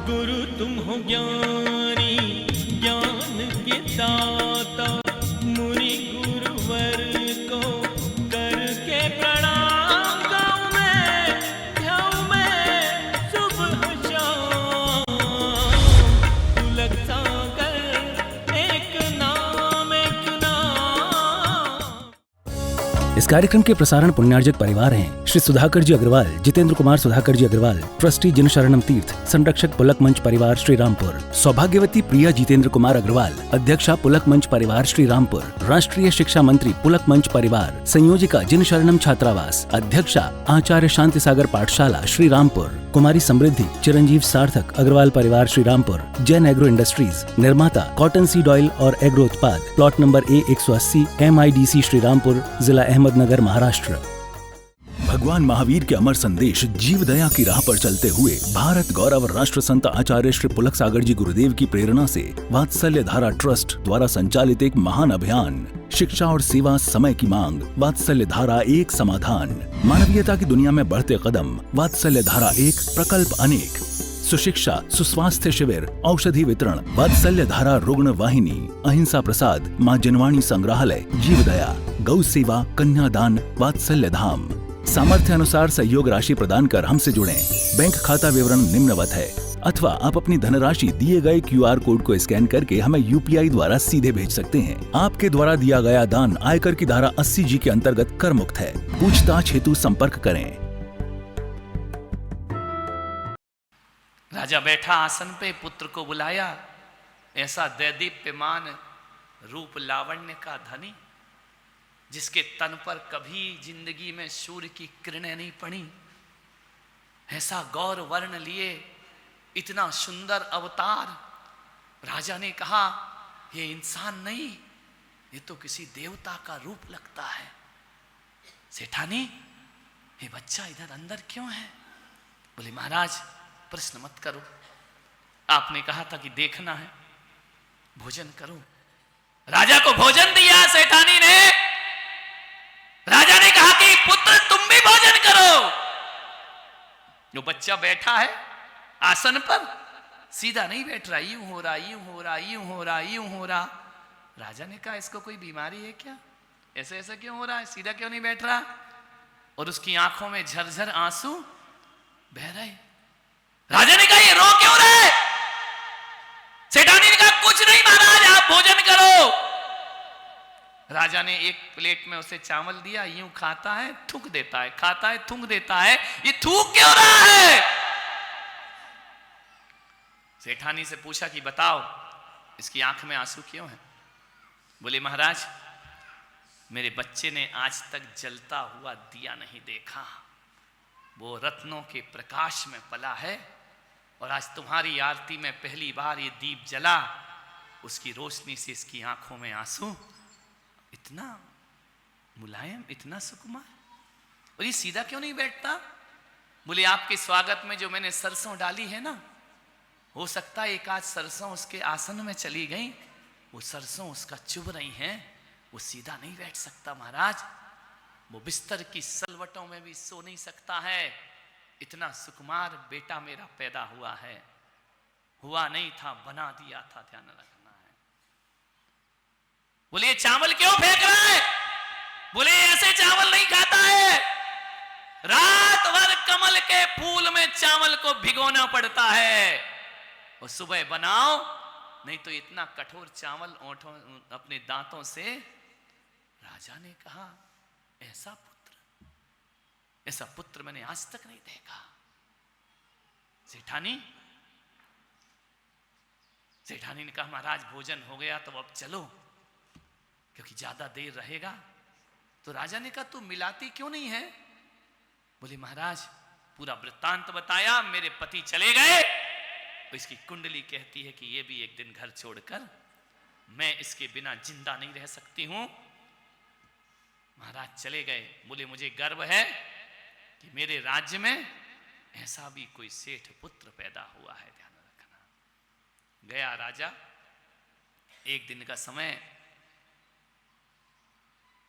गुरु तुम हो ज्ञानी ज्ञान के दाता, मुनि गुरुवर को करके प्रणाम गाऊं मैं, ध्याऊं मैं सुबह शाम। तुलक सागर एक नाम एक नाम। इस कार्यक्रम के प्रसारण पुण्यार्जक परिवार हैं श्री सुधाकर जी अग्रवाल, जितेंद्र कुमार सुधाकर जी अग्रवाल, ट्रस्टी जिन शरणम तीर्थ, संरक्षक पुलक मंच परिवार श्री रामपुर, सौभाग्यवती प्रिया जितेंद्र कुमार अग्रवाल, अध्यक्षा पुलक मंच परिवार श्री रामपुर, राष्ट्रीय शिक्षा मंत्री पुलक मंच परिवार, संयोजिका जिन शरणम छात्रावास, अध्यक्षा आचार्य शांति सागर पाठशाला श्री रामपुर, कुमारी समृद्धि चिरंजीव सार्थक अग्रवाल परिवार श्री रामपुर, जैन एग्रो इंडस्ट्रीज, निर्माता कॉटन सीड ऑयल और एग्रो उत्पाद, plot number A180, MIDC Shri Rampur, जिला अहमदनगर, महाराष्ट्र। भगवान महावीर के अमर संदेश जीव दया की राह पर चलते हुए भारत गौरव राष्ट्र संत आचार्य श्री पुलक सागर जी गुरुदेव की प्रेरणा से वात्सल्य धारा ट्रस्ट द्वारा संचालित एक महान अभियान, शिक्षा और सेवा समय की मांग, वात्सल्य धारा एक समाधान, मानवीयता की दुनिया में बढ़ते कदम, वात्सल्य धारा एक प्रकल्प अनेक, सुशिक्षा सुस्वास्थ्य शिविर, औषधि वितरण, वात्सल्य धारा रुग्ण वाहिनी, अहिंसा प्रसाद, माँ जनवाणी संग्रहालय, जीव दया, गौ सेवा, कन्यादान, वात्सल्य धाम। सामर्थ्य अनुसार सहयोग राशि प्रदान कर हमसे जुड़ें। बैंक खाता विवरण निम्नवत है, अथवा आप अपनी धनराशि दिए गए QR कोड को स्कैन करके हमें UPI द्वारा सीधे भेज सकते हैं। आपके द्वारा दिया गया दान आयकर की धारा 80G के अंतर्गत कर मुक्त है। पूछताछ हेतु संपर्क करें। राजा बैठा आसन पे, पुत्र को बुलाया, ऐसा दैदीप्यमान रूप लावण्य का धनी, जिसके तन पर कभी जिंदगी में सूर्य की किरणें नहीं पड़ी, ऐसा गौर वर्ण लिए इतना सुंदर अवतार। राजा ने कहा, ये इंसान नहीं, ये तो किसी देवता का रूप लगता है। सेठानी, ये बच्चा इधर अंदर क्यों है? बोले महाराज प्रश्न मत करो, आपने कहा था कि देखना है, भोजन करो। राजा को भोजन दिया सेठानी ने। राजा ने कहा कि पुत्र तुम भी भोजन करो। जो बच्चा बैठा है आसन पर, सीधा नहीं बैठ रहा, यूं हो रहा, यूं हो रहा, यूं हो रहा, यूं हो रहा। राजा ने कहा इसको कोई बीमारी है क्या? ऐसे ऐसा क्यों हो रहा है, सीधा क्यों नहीं बैठ रहा? और उसकी आंखों में झरझर आंसू बह रहे। राजा ने कहा ये रो क्यों रहे? सेठानी ने कहा कुछ नहीं महाराज, आप भोजन करो। राजा ने एक प्लेट में उसे चावल दिया, यूं खाता है थूक देता है, खाता है थूक देता है, ये थूक क्यों रहा है? सेठानी से पूछा कि बताओ इसकी आंख में आंसू क्यों है? बोले महाराज मेरे बच्चे ने आज तक जलता हुआ दिया नहीं देखा, वो रत्नों के प्रकाश में पला है, और आज तुम्हारी आरती में पहली बार ये दीप जला, उसकी रोशनी से इसकी आंखों में आंसू। इतना मुलायम, इतना सुकुमार, और ये सीधा क्यों नहीं बैठता? बोले आपके स्वागत में जो मैंने सरसों डाली है ना, हो सकता है एक आध सरसों उसके आसन में चली गई, वो सरसों उसका चुभ रही हैं, वो सीधा नहीं बैठ सकता महाराज, वो बिस्तर की सलवटों में भी सो नहीं सकता है। इतना सुकुमार बेटा मेरा पैदा हुआ है, हुआ नहीं था बना दिया था, ध्यान रखना है। बोले चावल क्यों फेंक रहा है? बोले ऐसे चावल नहीं खाता है, रात भर कमल के फूल में चावल को भिगोना पड़ता है, और सुबह बनाओ, नहीं तो इतना कठोर चावल ओंठों अपने दांतों से। राजा ने कहा ऐसा पुत्र मैंने आज तक नहीं देखा। सेठानी ने कहा महाराज भोजन हो गया तो अब चलो, क्योंकि ज्यादा देर रहेगा। तो राजा ने कहा तू मिलाती क्यों नहीं है? बोले महाराज पूरा वृत्तांत बताया, मेरे पति चले गए तो इसकी कुंडली कहती है कि ये भी एक दिन घर छोड़कर, मैं इसके बिना जिंदा नहीं रह सकती हूं। महाराज चले गए। बोले मुझे गर्व है कि मेरे राज्य में ऐसा भी कोई सेठ पुत्र पैदा हुआ है, ध्यान रखना। गया राजा, एक दिन का समय,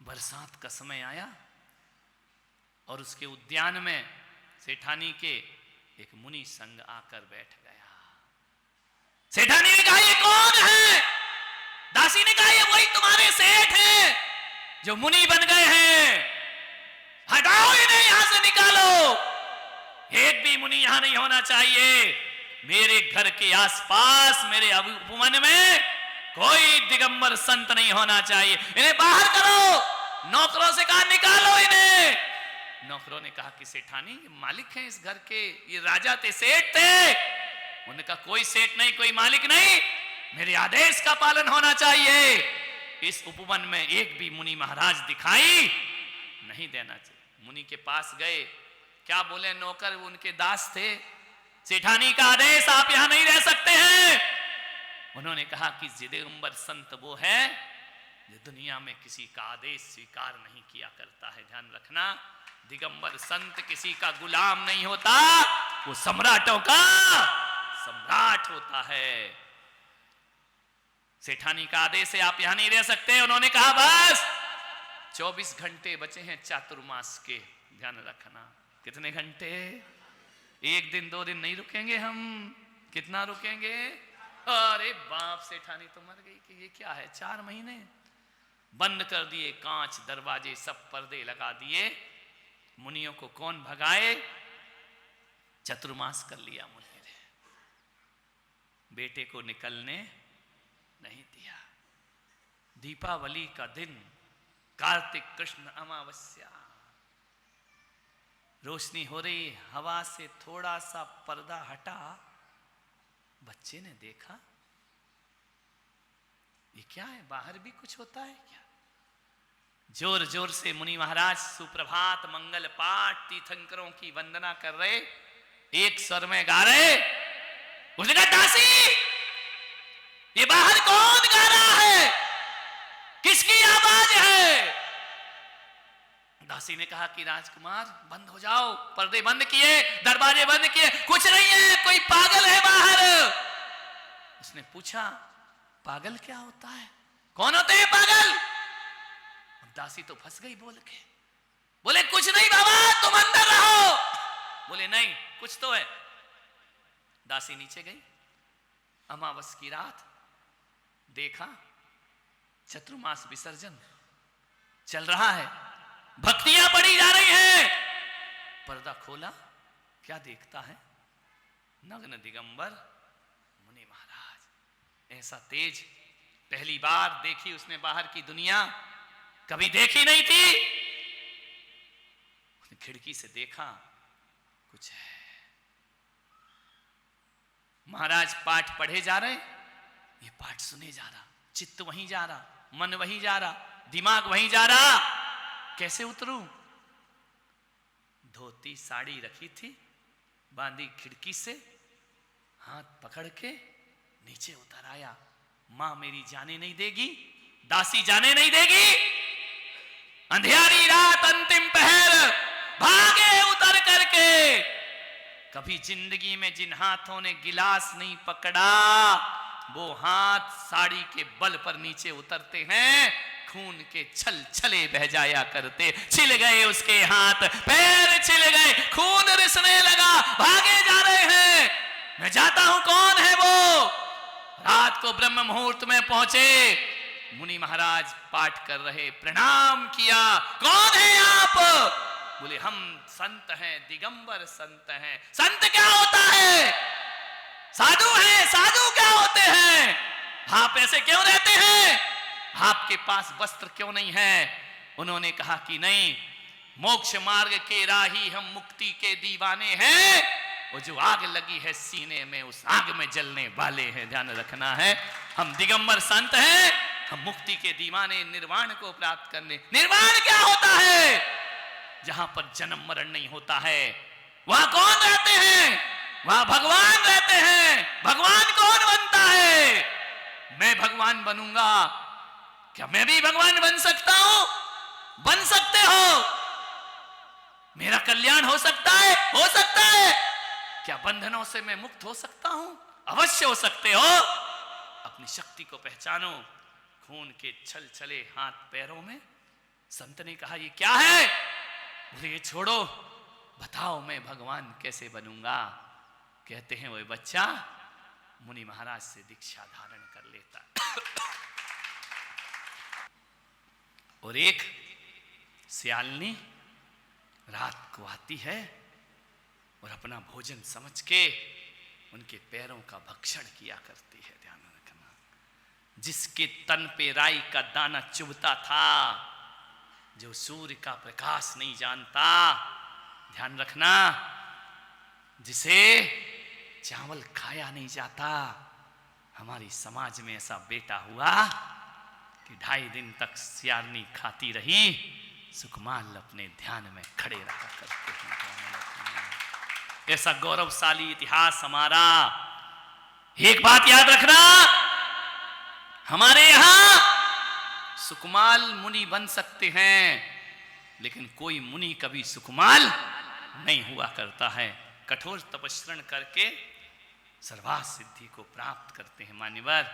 बरसात का समय आया, और उसके उद्यान में सेठानी के एक मुनि संग आकर बैठ गया। सेठानी ने कहा ये कौन है? दासी ने कहा ये वही तुम्हारे सेठ हैं जो मुनि बन गए हैं, हटाओ इन्हें यहां से, निकालो, एक भी मुनि यहां नहीं होना चाहिए। मेरे घर के आसपास मेरे उपवन में कोई दिगंबर संत नहीं होना चाहिए, इन्हें बाहर करो। नौकरों से कहा निकालो इन्हें। नौकरों ने कहा कि सेठानी ये मालिक हैं इस घर के, ये राजा थे, सेठ थे। उन्होंने कहा कोई सेठ नहीं, कोई मालिक नहीं, मेरे आदेश का पालन होना चाहिए। इस उपवन में एक भी मुनि महाराज दिखाई नहीं देना चाहिए। मुनि के पास गए, क्या बोले नौकर, उनके दास थे, सेठानी का आदेश, आप यहां नहीं रह सकते हैं। उन्होंने कहा कि दिगंबर संत वो है जो दुनिया में किसी का आदेश स्वीकार नहीं किया करता है। ध्यान रखना, दिगंबर संत किसी का गुलाम नहीं होता, वो सम्राटों का सम्राट होता है। सेठानी का आदेश है, आप यहां नहीं रह सकते। उन्होंने कहा बस 24 घंटे बचे हैं चातुर्मास के, ध्यान रखना। कितने घंटे? एक दिन 2 दिन नहीं रुकेंगे हम, कितना रुकेंगे? अरे बाप, सेठानी तो मर गई कि ये क्या है। 4 महीने बंद कर दिए, कांच दरवाजे सब पर्दे लगा दिए। मुनियों को कौन भगाए? चतुर्मास कर लिया मुनि ने, बेटे को निकलने नहीं दिया। दीपावली का दिन, कार्तिक कृष्ण अमावस्या, रोशनी हो रही, हवा से थोड़ा सा पर्दा हटा, बच्चे ने देखा ये क्या है, बाहर भी कुछ होता है क्या? जोर जोर से मुनि महाराज सुप्रभात मंगल पाठ तीर्थंकरों की वंदना कर रहे, एक स्वर में गा रहे। उसने कहा दासी, ये बाहर कौन गा रहा है, किसकी आवाज है? दासी ने कहा कि राजकुमार बंद हो जाओ, पर्दे बंद किए, दरवाजे बंद किए, कुछ नहीं है, कोई पागल है बाहर। उसने पूछा पागल क्या होता है, कौन होते हैं पागल? दासी तो फंस गई बोल के, बोले कुछ नहीं बाबा, तुम अंदर रहो। बोले नहीं, कुछ तो है। दासी नीचे गई, अमावस की रात, देखा चतुर्मास विसर्जन चल रहा है, भक्तियां पड़ी जा रही हैं। पर्दा खोला, क्या देखता है? नग्न दिगंबर मुनि महाराज। ऐसा तेज पहली बार देखी उसने बाहर की दुनिया, कभी देखी नहीं थी। उसने खिड़की से देखा, कुछ है। महाराज पाठ पढ़े जा रहे, ये पाठ सुने जा रहा, चित्त वहीं जा रहा, मन वहीं जा रहा, दिमाग वहीं जा रहा। कैसे उतरूं? धोती साड़ी रखी थी, बांधी खिड़की से, हाथ पकड़ के नीचे उतर आया। मां मेरी जाने नहीं देगी, दासी जाने नहीं देगी। अंधियारी रात, अंतिम पहर, भागे उतर करके। कभी जिंदगी में जिन हाथों ने गिलास नहीं पकड़ा, वो हाथ साड़ी के बल पर नीचे उतरते हैं, खून के छल छले बह जाया करते। छिल गए उसके हाथ पैर, छिल गए, खून रिसने लगा, भागे जा रहे हैं। मैं जाता हूं, कौन है वो? रात को ब्रह्म मुहूर्त में पहुंचे, मुनि महाराज पाठ कर रहे, प्रणाम किया। कौन है आप? बोले हम संत हैं, दिगंबर संत हैं। संत क्या होता है? साधु हैं। साधु क्या होते हैं? आप ऐसे क्यों रहते हैं? आपके पास वस्त्र क्यों नहीं है? उन्होंने कहा कि नहीं, मोक्ष मार्ग के राही हम, मुक्ति के दीवाने हैं। वो जो आग लगी है सीने में, उस आग में जलने वाले हैं। ध्यान रखना है, हम दिगंबर संत हैं, हम मुक्ति के दीवाने, निर्वाण को प्राप्त करने। निर्वाण क्या होता है? जहां पर जन्म मरण नहीं होता है। वहां कौन रहते हैं? वहां भगवान रहते हैं। भगवान कौन बनता है? मैं भगवान बनूंगा। क्या मैं भी भगवान बन सकता हूं? बन सकते हो। मेरा कल्याण हो सकता है? हो सकता है। क्या बंधनों से मैं मुक्त हो सकता हूं? अवश्य हो सकते हो। अपनी शक्ति को पहचानो। खून के छल छले हाथ पैरों में। संत ने कहा ये क्या है? बोले ये छोड़ो, बताओ मैं भगवान कैसे बनूंगा। कहते हैं वो बच्चा, मुनि महाराज से दीक्षा धारण कर लेता। और एक सियालनी रात को आती है और अपना भोजन समझ के उनके पैरों का भक्षण किया करती है। ध्यान रखना, जिसके तन पे राई का दाना चुभता था, जो सूर्य का प्रकाश नहीं जानता, ध्यान रखना, जिसे चावल खाया नहीं जाता। हमारी समाज में ऐसा बेटा हुआ कि 2.5 दिन तक सियारनी खाती रही, सुकमाल अपने ध्यान में खड़े रहा करते हैं। ऐसा गौरवशाली इतिहास हमारा। एक बात याद रखना, हमारे यहां सुकमाल मुनि बन सकते हैं, लेकिन कोई मुनि कभी सुकमाल नहीं हुआ करता है। कठोर तपस्रण करके सर्वार्थ सिद्धि को प्राप्त करते हैं। मान्यवर,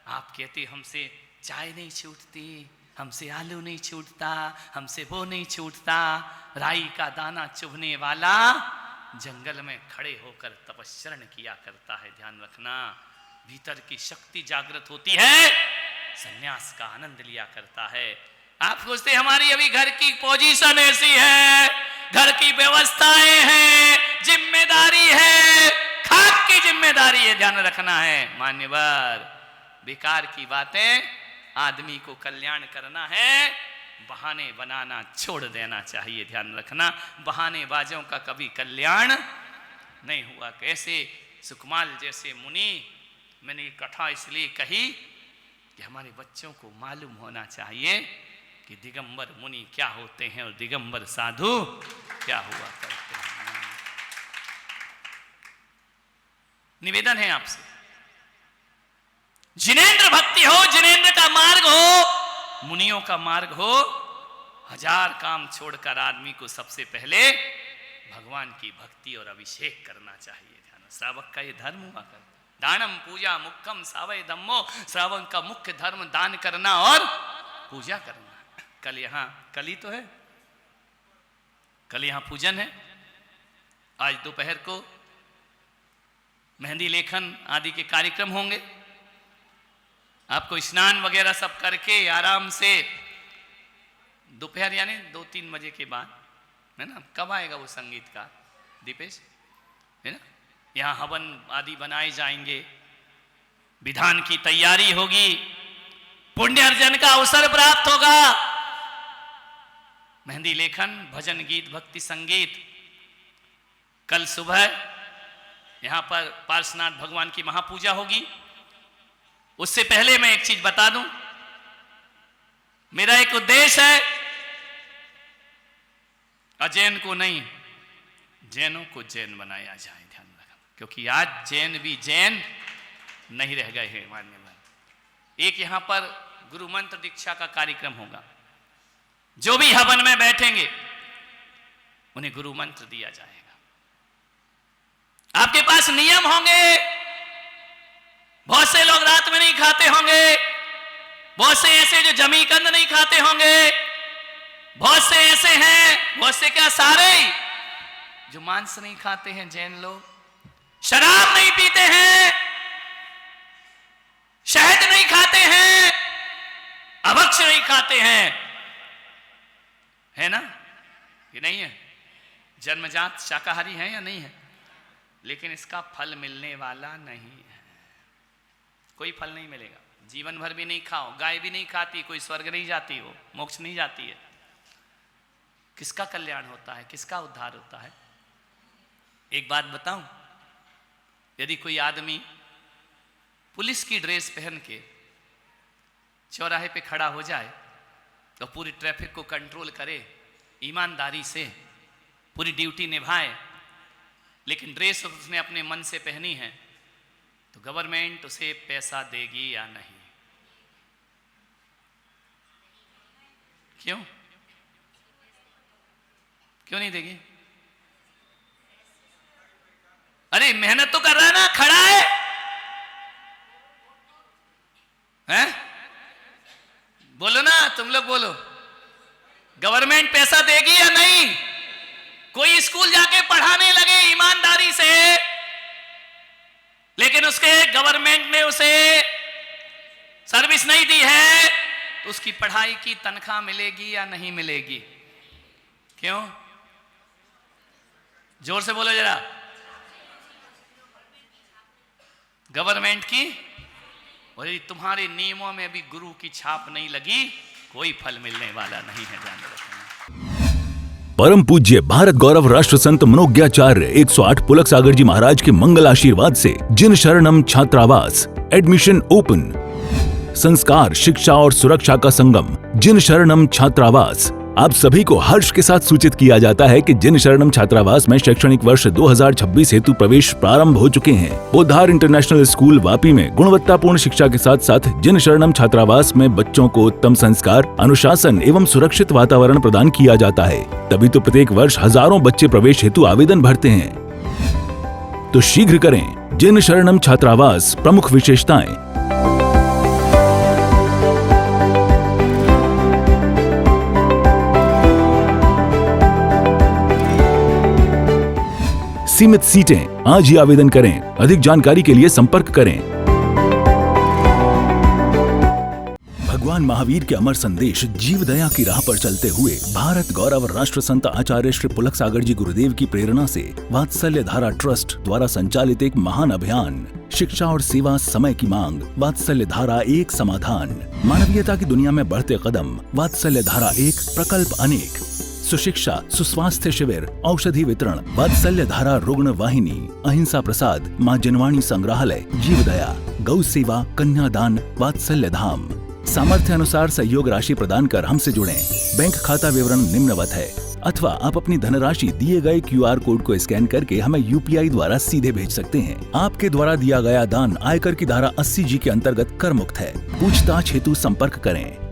आप कहते हमसे चाय नहीं छूटती, हमसे आलू नहीं छूटता, हमसे वो नहीं छूटता। राई का दाना चुभने वाला जंगल में खड़े होकर तपस्रण किया करता है। ध्यान रखना, भीतर की शक्ति जागृत होती है, संन्यास का आनंद लिया करता है। आप सोचते हमारी अभी घर की पोजीशन ऐसी है, घर की व्यवस्थाएं हैं, जिम्मेदारी है, खाक की जिम्मेदारी है, ध्यान रखना है। मान्यवर, बेकार की बातें, आदमी को कल्याण करना है, बहाने बनाना छोड़ देना चाहिए। ध्यान रखना, बहानेबाजों का कभी कल्याण नहीं हुआ। कैसे सुकमाल जैसे मुनि, मैंने ये कथा इसलिए कही कि हमारे बच्चों को मालूम होना चाहिए कि दिगंबर मुनि क्या होते हैं और दिगंबर साधु क्या हुआ करते हैं। निवेदन है आपसे, जिनेंद्र भक्ति हो, जिनेंद्र का मार्ग हो, मुनियों का मार्ग हो, 1000 काम छोड़कर आदमी को सबसे पहले भगवान की भक्ति और अभिषेक करना चाहिए। ध्यान, श्रावक का ये धर्म हुआ कर, दानम पूजा मुक्कम सावय धम्मो, श्रावक का मुख्य धर्म दान करना और पूजा करना। कल यहां, कल ही तो है, कल यहां पूजन है, आज दोपहर को मेहंदी लेखन आदि के कार्यक्रम होंगे। आपको स्नान वगैरह सब करके आराम से दोपहर यानी 2-3 बजे के बाद, है ना, कब आएगा वो संगीत का दीपेश, है ना, यहाँ हवन आदि बनाए जाएंगे, विधान की तैयारी होगी, पुण्य अर्जन का अवसर प्राप्त होगा। मेहंदी लेखन, भजन गीत, भक्ति संगीत। कल सुबह यहां पर पार्श्वनाथ भगवान की महापूजा होगी। उससे पहले मैं एक चीज बता दूं, मेरा एक उद्देश्य है, अजैन को नहीं, जैनों को जैन बनाया जाए। ध्यान रखना, क्योंकि आज जैन भी जैन नहीं रह गए हैं। मान्यवर, एक यहां पर गुरु मंत्र दीक्षा का कार्यक्रम होगा। जो भी हवन में बैठेंगे उन्हें गुरु मंत्र दिया जाएगा। आपके पास नियम होंगे, बहुत से लोग रात में नहीं खाते होंगे, बहुत से ऐसे जो जमी कंद नहीं खाते होंगे, बहुत से ऐसे हैं, बहुत से क्या सारे जो मांस नहीं खाते हैं, जैन लोग, शराब नहीं पीते हैं, शहद नहीं खाते हैं, अभक्ष नहीं खाते हैं, है ना, ये नहीं है, जन्मजात शाकाहारी है या नहीं है, लेकिन इसका फल मिलने वाला नहीं है। कोई फल नहीं मिलेगा, जीवन भर भी नहीं खाओ, गाय भी नहीं खाती, कोई स्वर्ग नहीं जाती, वो मोक्ष नहीं जाती है। किसका कल्याण होता है, किसका उद्धार होता है? एक बात बताऊं, यदि कोई आदमी पुलिस की ड्रेस पहन के चौराहे पे खड़ा हो जाए तो पूरी ट्रैफिक को कंट्रोल करे, ईमानदारी से पूरी ड्यूटी निभाए, लेकिन ड्रेस उसने अपने मन से पहनी है, तो गवर्नमेंट उसे पैसा देगी या नहीं? क्यों क्यों नहीं देगी? अरे मेहनत तो कर रहा है ना, खड़ा है, हैं? बोलो ना, तुम लोग बोलो, गवर्नमेंट पैसा देगी या नहीं? कोई स्कूल जाके पढ़ाने लगे ईमानदारी से, लेकिन उसके गवर्नमेंट ने उसे सर्विस नहीं दी है तो उसकी पढ़ाई की तनख्वाह मिलेगी या नहीं मिलेगी? क्यों? जोर से बोलो जरा। गवर्नमेंट की और तुम्हारे नियमों में भी गुरु की छाप नहीं लगी, कोई फल मिलने वाला नहीं है, ध्यान रखना। परम पूज्य भारत गौरव राष्ट्र संत मनोज्ञाचार्य 108 पुलक सागर जी महाराज के मंगल आशीर्वाद से जिन शरणम छात्रावास एडमिशन ओपन। संस्कार, शिक्षा और सुरक्षा का संगम जिन शरणम छात्रावास। आप सभी को हर्ष के साथ सूचित किया जाता है कि जिन शरणम छात्रावास में शैक्षणिक वर्ष 2026 हेतु प्रवेश प्रारंभ हो चुके हैं। बोधार इंटरनेशनल स्कूल वापी में गुणवत्तापूर्ण शिक्षा के साथ साथ जिन शरणम छात्रावास में बच्चों को उत्तम संस्कार, अनुशासन एवं सुरक्षित वातावरण प्रदान किया जाता है। तभी तो प्रत्येक वर्ष हजारों बच्चे प्रवेश हेतु आवेदन भरते हैं। तो शीघ्र करें। जिन शरणम छात्रावास, प्रमुख विशेषताएं। सीमित सीटें। आज ही आवेदन करें। अधिक जानकारी के लिए संपर्क करें। भगवान महावीर के अमर संदेश जीव दया की राह पर चलते हुए भारत गौरव राष्ट्र संत आचार्य श्री पुलक सागर जी गुरुदेव की प्रेरणा से वात्सल्य धारा ट्रस्ट द्वारा संचालित एक महान अभियान, शिक्षा और सेवा समय की मांग, वात्सल्य धारा एक समाधान। मानवीयता की दुनिया में बढ़ते कदम, वात्सल्य धारा एक प्रकल्प अनेक। सुशिक्षा, सुस्वास्थ्य शिविर, औषधि वितरण, वात्सल्य धारा रुग्ण वाहिनी, अहिंसा प्रसाद, माँ जनवाणी संग्रहालय, जीव दया, गौ सेवा, कन्यादान, वात्सल्य धाम। सामर्थ्य अनुसार सहयोग राशि प्रदान कर हमसे जुड़ें। बैंक खाता विवरण निम्नवत है, अथवा आप अपनी धनराशि दिए गए QR कोड को स्कैन करके हमें UPI द्वारा सीधे भेज सकते हैं। आपके द्वारा दिया गया दान आयकर की धारा 80G के अंतर्गत कर मुक्त है। पूछताछ हेतु संपर्क करें।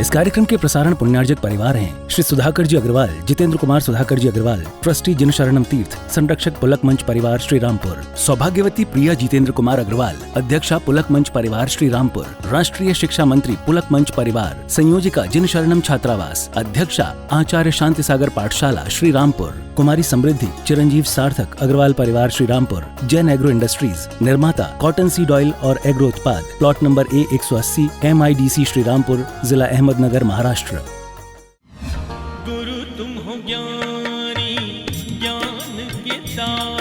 इस कार्यक्रम के प्रसारण पुण्यार्जक परिवार हैं श्री सुधाकर जी अग्रवाल, जितेंद्र कुमार सुधाकर जी अग्रवाल, ट्रस्टी जिन शरणम तीर्थ, संरक्षक पुलक मंच परिवार श्री रामपुर, सौभाग्यवती प्रिया जितेंद्र कुमार अग्रवाल, अध्यक्षा पुलक मंच परिवार श्री रामपुर, राष्ट्रीय शिक्षा मंत्री पुलक मंच परिवार, संयोजिका जिन शरणम छात्रावास, अध्यक्षा आचार्य शांति सागर पाठशाला श्री रामपुर, कुमारी समृद्धि चिरंजीव सार्थक अग्रवाल परिवार श्री रामपुर, जैन एग्रो इंडस्ट्रीज, निर्माता कॉटन सीड ऑयल और एग्रो उत्पाद, plot number A180 MIDC Shri Rampur, जिला अहमदनगर, महाराष्ट्र। गुरु तुम हो ज्ञानी, ज्ञान के दाता।